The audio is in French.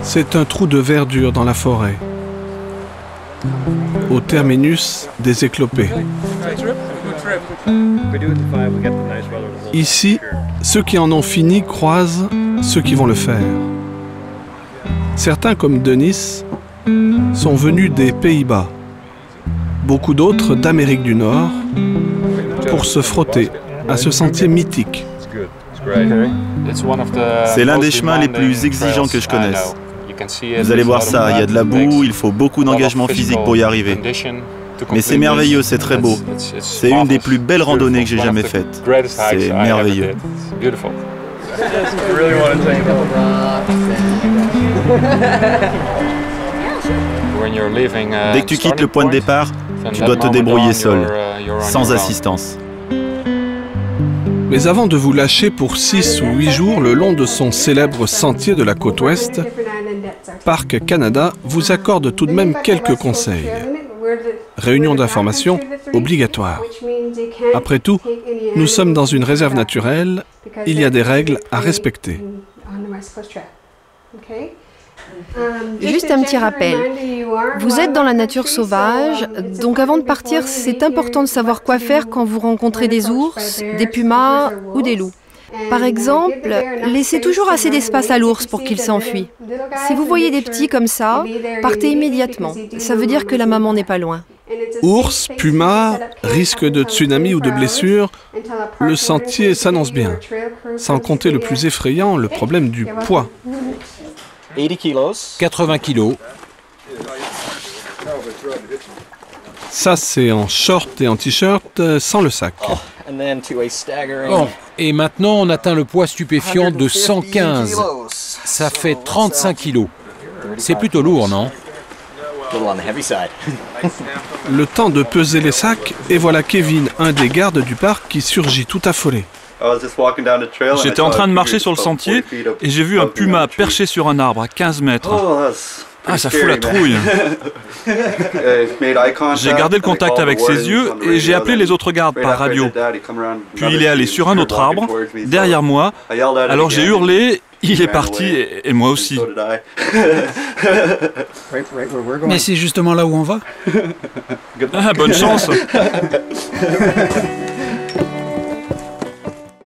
C'est un trou de verdure dans la forêt, au terminus des éclopés. Ici, ceux qui en ont fini croisent ceux qui vont le faire. Certains, comme Denis, sont venus des Pays-Bas, beaucoup d'autres d'Amérique du Nord, pour se frotter à ce sentier mythique. C'est l'un des chemins les plus exigeants que je connaisse. Vous allez voir ça, il y a de la boue, il faut beaucoup d'engagement physique pour y arriver. Mais c'est merveilleux, c'est très beau. C'est une des plus belles randonnées que j'ai jamais faites. C'est merveilleux. Dès que tu quittes le point de départ, tu dois te débrouiller seul, sans assistance. Mais avant de vous lâcher pour 6 ou 8 jours le long de son célèbre sentier de la côte ouest, Parcs Canada vous accorde tout de même quelques conseils. Réunion d'information obligatoire. Après tout, nous sommes dans une réserve naturelle, il y a des règles à respecter. Juste un petit rappel, vous êtes dans la nature sauvage, donc avant de partir, c'est important de savoir quoi faire quand vous rencontrez des ours, des pumas ou des loups. Par exemple, laissez toujours assez d'espace à l'ours pour qu'il s'enfuit. Si vous voyez des petits comme ça, partez immédiatement. Ça veut dire que la maman n'est pas loin. Ours, pumas, risque de tsunami ou de blessure, le sentier s'annonce bien. Sans compter le plus effrayant, le problème du poids. 80 kilos. Ça, c'est en short et en t-shirt, sans le sac. Bon, et maintenant on atteint le poids stupéfiant de 115. Ça fait 35 kilos. C'est plutôt lourd, non? Le temps de peser les sacs, et voilà Kevin, un des gardes du parc, qui surgit tout affolé. J'étais en train de marcher sur le sentier et j'ai vu un puma perché sur un arbre à 15 mètres. Ah, ça fout la trouille. J'ai gardé le contact avec ses yeux et j'ai appelé les autres gardes par radio. Puis il est allé sur un autre arbre, derrière moi, alors j'ai hurlé, il est parti et moi aussi. Mais c'est justement là où on va. Ah, bonne chance.